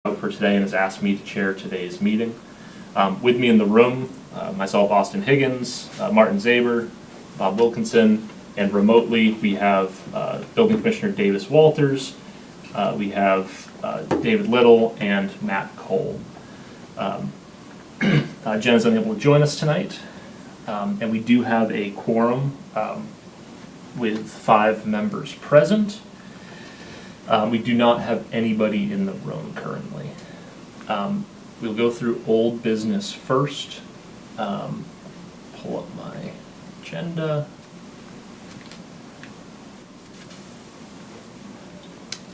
for today and has asked me to chair today's meeting. With me in the room, myself, Austin Higgins, Martin Zaber, Bob Wilkinson, and remotely we have Building Commissioner Davis Walters, we have David Little, and Matt Cole. Jen is unable to join us tonight, and we do have a quorum with 5 members present. We do not have anybody in the room currently. We'll go through old business first. Pull up my agenda.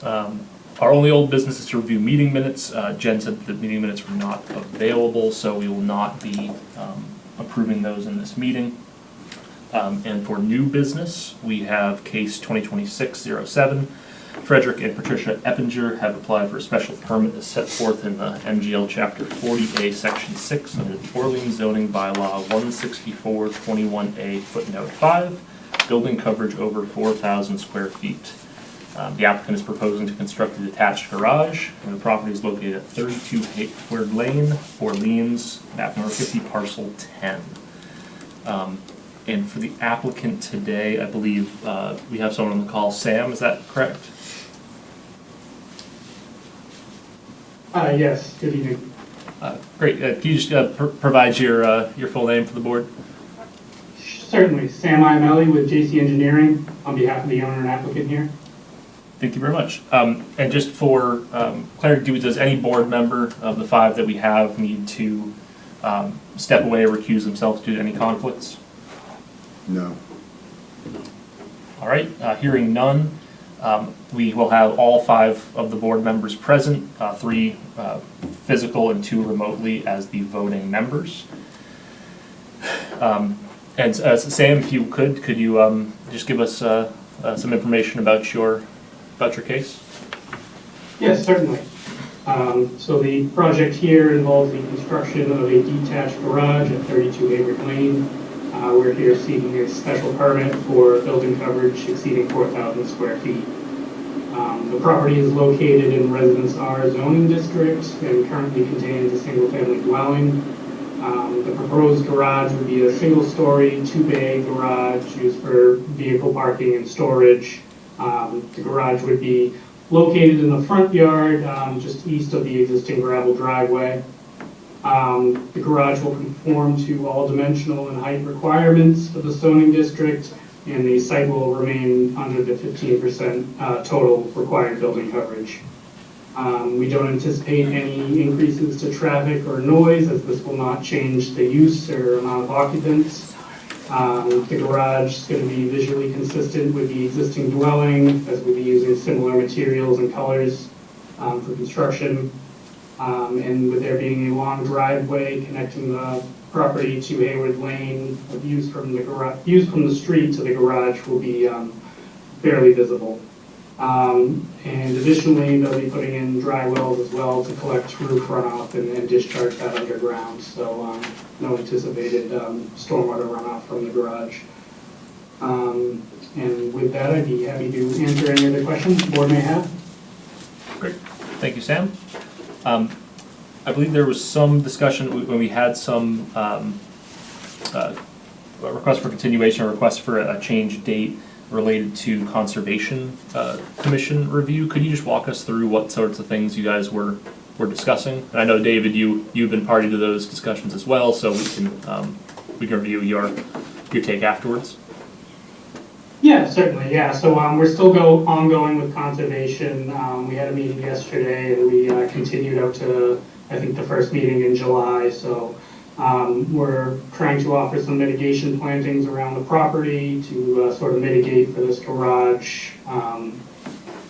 Our only old business is to review meeting minutes. Jen said the meeting minutes were not available, so we will not be approving those in this meeting. And for new business, we have case 2026-07. Frederick and Patricia Eppinger have applied for a special permit as set forth in the MGL Chapter 40A, Section 6 under the Orleans Zoning Bylaw 164-21A, footnote 5, building coverage over 4,000 square feet. The applicant is proposing to construct a detached garage, and the property is located at 32 Hayward Lane, Orleans, map number 50, parcel 10. And for the applicant today, I believe we have someone on the call. Sam, is that correct? Yes, good evening. Great. Can you just provide your full name for the board? Certainly. Sam Iamelli with JC Engineering on behalf of the owner and applicant here. Thank you very much. And just for clarity, does any board member of the 5 that we have need to step away or recuse themselves due to any conflicts? No. All right. Hearing none, we will have all 5 of the board members present, 3 physical and 2 remotely as the voting members. And Sam, if you could you just give us some information about your case? Yes, certainly. So the project here involves the construction of a detached garage at 32 Hayward Lane. We're here seeking a special permit for building coverage exceeding 4,000 square feet. The property is located in Residence R zoning district and currently contains a single-family dwelling. The proposed garage would be a single-story, 2-bay garage used for vehicle parking and storage. The garage would be located in the front yard, just east of the existing gravel driveway. The garage will conform to all dimensional and height requirements for the zoning district, and the site will remain under the 15% total required building coverage. We don't anticipate any increases to traffic or noise, as this will not change the use or amount of occupants. The garage is going to be visually consistent with the existing dwelling, as we'll be using similar materials and colors for construction. And with there being a long driveway connecting the property to Hayward Lane, views from the street to the garage will be fairly visible. And additionally, they'll be putting in dry wells as well to collect roof runoff and discharge that underground. So no anticipated stormwater runoff from the garage. And with that, I'd be happy to answer any other questions the board may have. Great. Thank you, Sam. I believe there was some discussion when we had some request for continuation or request for a change date related to Conservation Commission review. Could you just walk us through what sorts of things you guys were discussing? And I know, David, you've been party to those discussions as well, so we can review your take afterwards. Yeah, certainly. Yeah, so we're still ongoing with conservation. We had a meeting yesterday, and we continued out to, I think, the first meeting in July. So we're trying to offer some mitigation plantings around the property to sort of mitigate for this garage.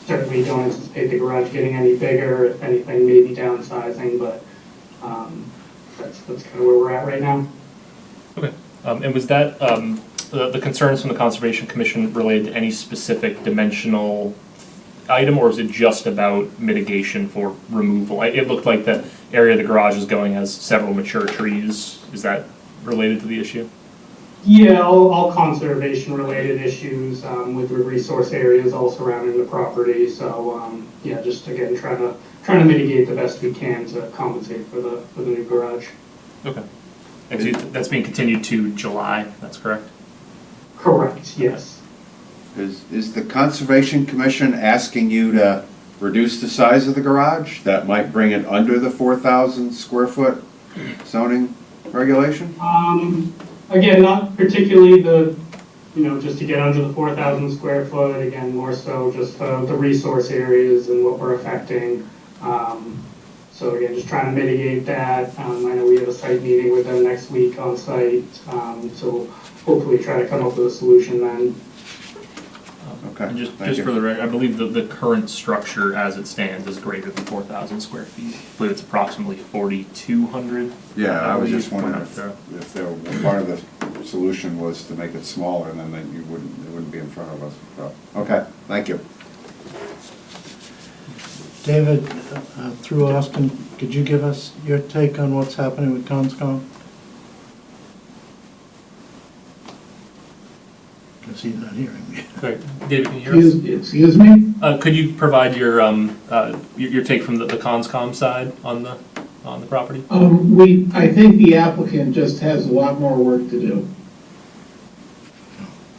Certainly don't anticipate the garage getting any bigger. If anything, maybe downsizing, but that's kind of where we're at right now. Okay. And was that the concerns from the Conservation Commission related to any specific dimensional item, or is it just about mitigation for removal? It looked like the area of the garage is going has several mature trees. Is that related to the issue? Yeah, all conservation-related issues with the resource areas all surrounding the property. So yeah, just again trying trying to mitigate the best we can to compensate for the new garage. Okay. And so that's being continued to July, that's correct? Correct, yes. Is the Conservation Commission asking you to reduce the size of the garage? That might bring it under the 4,000 square foot zoning regulation? Again, not particularly just to get under the 4,000 square foot, again, more so just the resource areas and what we're affecting. So again, just trying to mitigate that. I know we have a site meeting with them next week on site, so hopefully try to come up with a solution then. Okay, And thank just you. for the record, I believe the current structure as it stands is greater than 4,000 square feet. I believe it's approximately 4,200. Yeah, I was just believe, wondering went up if there, part of the solution was to make it smaller, and then it wouldn't be in front of us. So, okay, thank you. David, through Austin, could you give us your take on what's happening with Conscom? Because he's not hearing me. Great. David, can you hear us? Excuse me? Could you provide your take from the Conscom side on the property? I think the applicant just has a lot more work to do.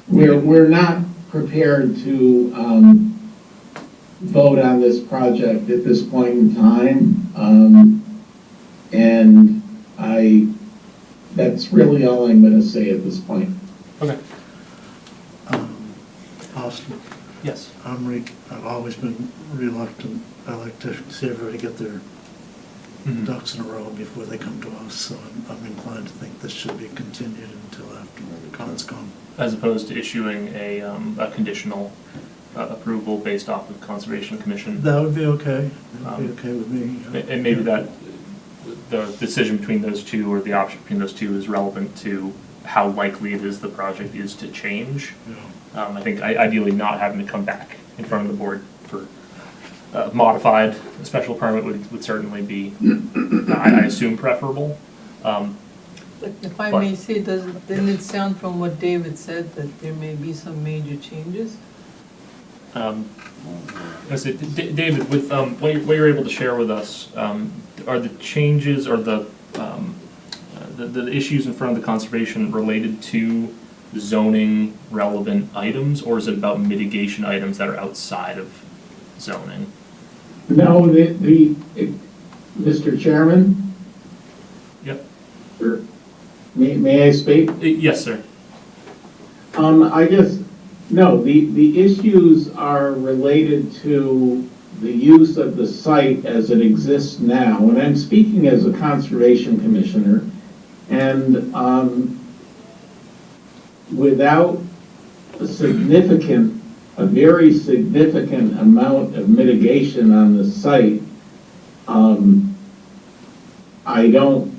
We're not prepared to vote on this project at this point in time. And that's really all I'm gonna say at this point. Okay. Austin, Yes. I've always been reluctant. I like to see everybody get their ducks in a row before they come to us, so I'm inclined to think this should be continued until after Conscom. As opposed to issuing a conditional approval based off of Conservation Commission. That would be okay. That would be okay with me. And maybe that the decision between those two, or the option between those two, is relevant to how likely it is the project is to change. Yeah. I think ideally not having to come back in front of the board for modified special permit would certainly be, I assume, preferable. But if I may say, didn't it sound from what David said that there may be some major changes? David, with what you're able to share with us, are the changes or the issues in front of the conservation related to zoning relevant items, or is it about mitigation items that are outside of zoning? No, Mr. Chairman? Yep. May I speak? Yes, sir. I guess, no, the issues are related to the use of the site as it exists now. And I'm speaking as a conservation commissioner, and without a very significant amount of mitigation on the site, I don't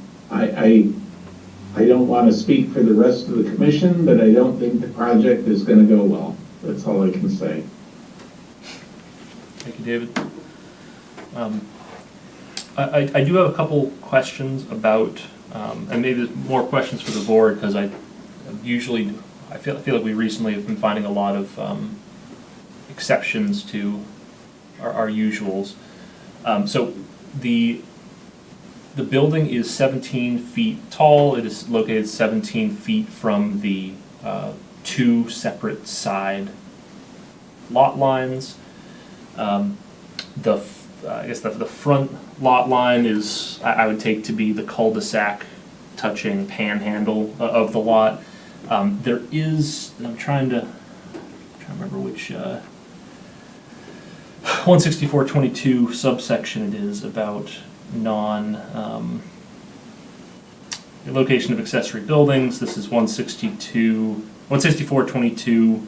want to speak for the rest of the commission, but I don't think the project is going to go well. That's all I can say. Thank you, David. I do have a couple questions about, and maybe more questions for the board, because I feel like we recently have been finding a lot of exceptions to our usuals. So the building is 17 feet tall. It is located 17 feet from the two separate side lot lines. I guess the front lot line is, I would take to be the cul-de-sac touching panhandle of the lot. There is, and I'm trying to remember which 164.22 subsection it is about the location of accessory buildings. This is 164.22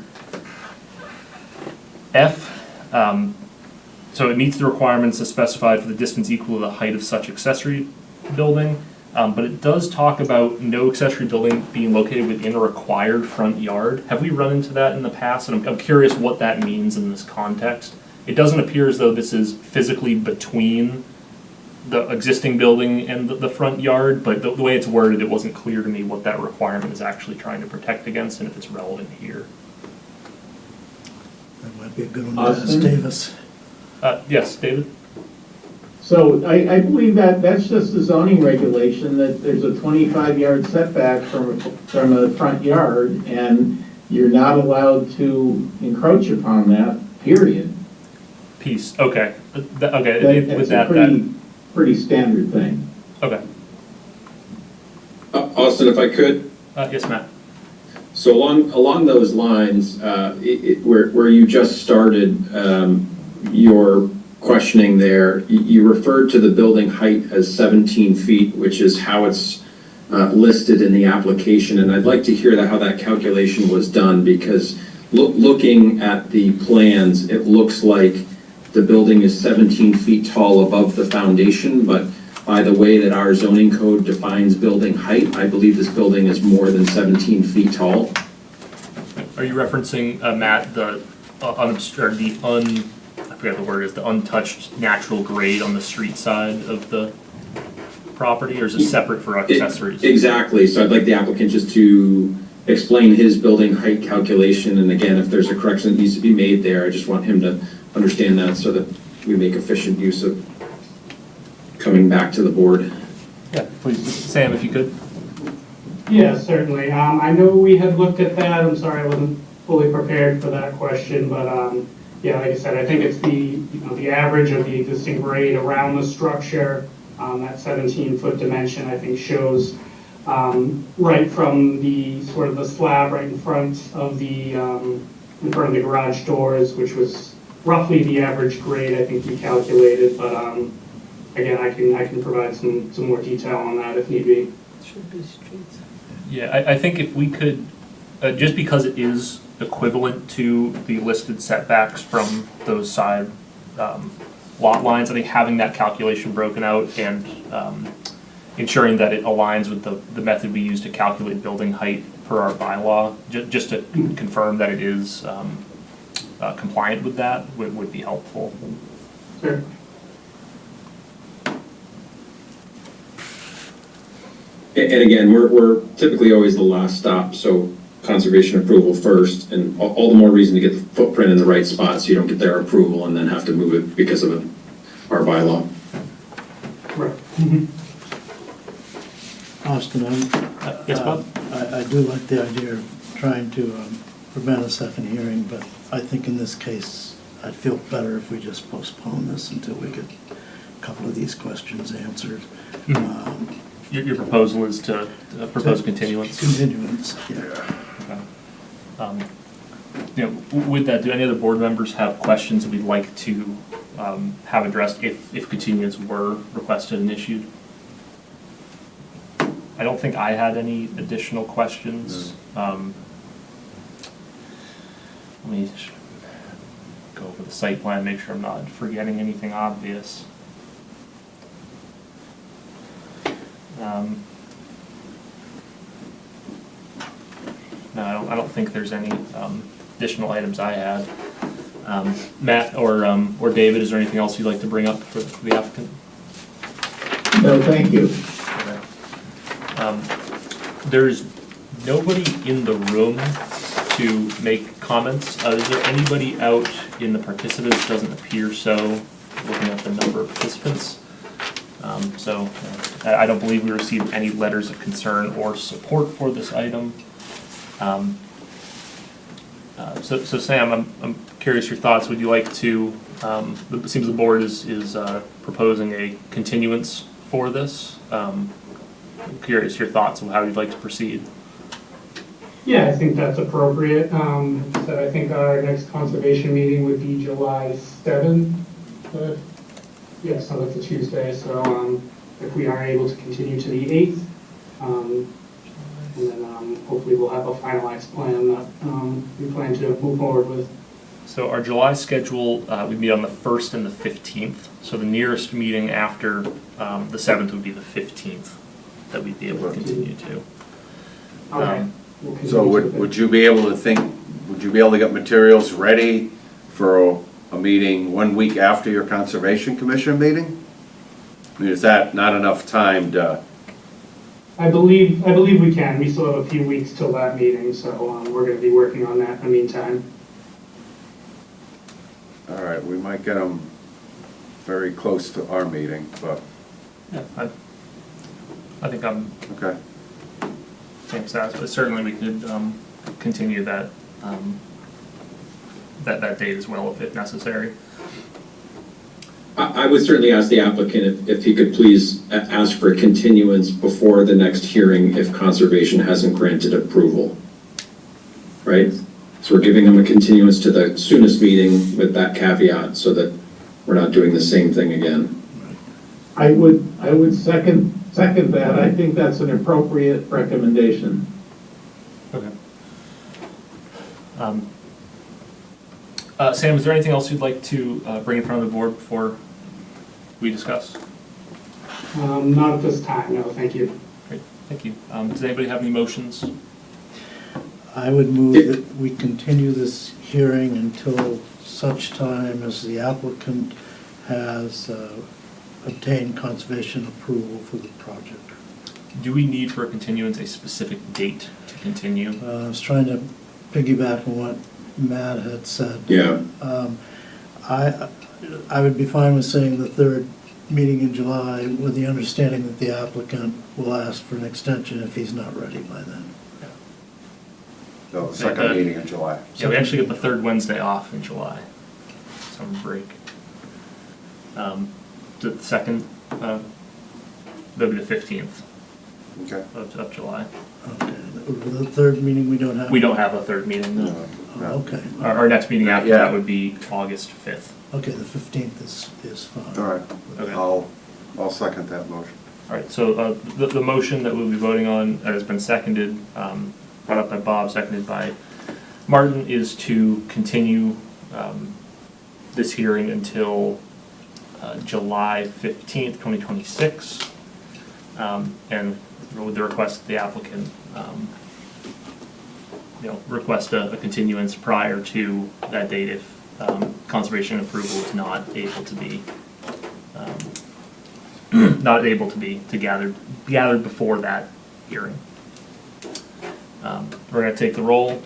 F. So it meets the requirements as specified for the distance equal to the height of such accessory building. But it does talk about no accessory building being located within a required front yard. Have we run into that in the past? And I'm curious what that means in this context. It doesn't appear as though this is physically between the existing building and the front yard, but the way it's worded, it wasn't clear to me what that requirement is actually trying to protect against and if it's relevant here. That might be a good one to ask Austin? Davis. Yes, David? So I believe that that's just a zoning regulation, that there's a 25-yard setback from a front yard, and you're not allowed to encroach upon that, period. Piece, okay, okay, with That's a that, pretty standard thing. okay, Austin, if I could, yes, Matt. so along those lines, where you just started your questioning there, you referred to the building height as 17 feet, which is how it's listed in the application, and I'd like to hear how that calculation was done, because looking at the plans, it looks like the building is 17 feet tall above the foundation, but by the way that our zoning code defines building height, I believe this building is more than 17 feet tall. Are you referencing, Matt, the I forget the word is, the untouched natural grade on the street side of the property, or is it separate for accessories? Exactly, so I'd like the applicant just to explain his building height calculation, and again, if there's a correction that needs to be made there, I just want him to understand that so that we make efficient use of coming back to the board. Yeah, please, Sam, if you could. Yeah, certainly. I know we had looked at that. I'm sorry I wasn't fully prepared for that question, but yeah, like I said, I think it's the average of the existing grade around the structure. That 17-foot dimension, I think, shows right from the sort of the slab right in front of the garage doors, which was roughly the average grade I think we calculated. But again, I can provide some more detail on that if need be. Should be streets. Yeah, I think if we could, just because it is equivalent to the listed setbacks from those side lot lines, I think having that calculation broken out and ensuring that it aligns with the method we use to calculate building height per our bylaw, just to confirm that it is compliant with that would be helpful. Sure. And again, we're typically always the last stop, so conservation approval first, and all the more reason to get the footprint in the right spot so you don't get their approval and then have to move it because of our bylaw. Right. Austin, Yes, Bob? I do like the idea of trying to prevent a second hearing, but I think in this case, I'd feel better if we just postpone this until we get a couple of these questions answered. Your proposal is to propose continuance? Continuance, yeah. Okay. You know, with that, do any other board members have questions that we'd like to have addressed if continuance were requested and issued? I don't think I had any additional questions. Let me just go over the site plan, make sure I'm not forgetting anything obvious. No, I don't think there's any additional items I had. Matt or David, is there anything else you'd like to bring up for the applicant? No, thank you. Okay. There's nobody in the room to make comments. Is there anybody out in the participants? Doesn't appear so, looking at the number of participants. So I don't believe we received any letters of concern or support for this item. So Sam, I'm curious your thoughts. Would you like to, it seems the board is proposing a continuance for this. I'm curious your thoughts on how you'd like to proceed. Yeah, I think that's appropriate. So I think our next conservation meeting would be July 7th. Yeah, so that's a Tuesday, so if we are able to continue to the 8th, and then hopefully we'll have a finalized plan that we plan to move forward with. So our July schedule, we meet on the 1st and the 15th. So the nearest meeting after the 7th would be the 15th that we'd be able to continue to. Okay. We'll continue So to would you be able to get materials ready for a meeting 1 week after your Conservation Commission meeting? I mean, is that not enough time to? I believe we can. We still have a few weeks till that meeting, so we're going to be working on that in the meantime. All right, we might get them very close to our meeting, but, Yeah, I think I'm okay. same status, but certainly we could continue that, that date as well if necessary. I would certainly ask the applicant if he could please ask for a continuance before the next hearing if conservation hasn't granted approval. Right? So we're giving them a continuance to the soonest meeting with that caveat so that we're not doing the same thing again. I would second that. I think that's an appropriate recommendation. Okay. Sam, is there anything else you'd like to bring in front of the board before we discuss? Not at this time, no, thank you. Great, thank you. Does anybody have any motions? I would move that we continue this hearing until such time as the applicant has obtained conservation approval for the project. Do we need for a continuance a specific date to continue? I was trying to piggyback on what Matt had said. Yeah. I would be fine with saying the third meeting in July with the understanding that the applicant will ask for an extension if he's not ready by then. No, the second meeting in July. Yeah, we actually get the third Wednesday off in July. Summer break. The second, that'll be the 15th Okay. of July. Okay, the third meeting we don't have? We don't have a third meeting, no. Oh, okay, Our next meeting after Yeah. that would be August 5th. okay, the 15th is fine. All right, Okay. I'll second that motion. All right, so the motion that we'll be voting on has been seconded, brought up by Bob, seconded by Martin, is to continue this hearing until July 15th, 2026. And with the request of the applicant, request a continuance prior to that date if conservation approval is not able to be gathered before that hearing. We're gonna take the roll.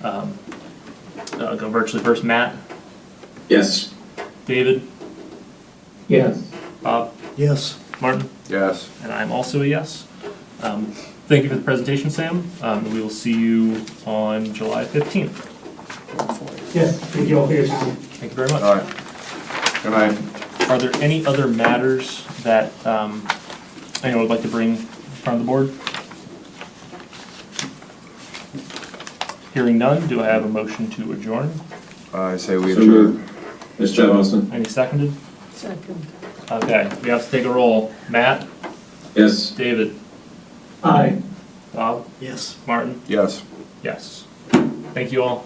Go virtually first. Matt, Yes. David, Yes. Bob, Yes, Martin, Yes. and I'm also a yes. Thank you for the presentation, Sam. We will see you on July 15th. Yes, thank you all for your time. Thank you very much. All right. Good night. Are there any other matters that anyone would like to bring in front of the board? Hearing none, do I have a motion to adjourn? I say we So adjourn. moved. Ms. Chad Austin? Any seconded? Second. Okay, we have to take a roll. Matt, Yes. David, Aye. Bob, yes. Martin? Yes. Yes. Thank you all.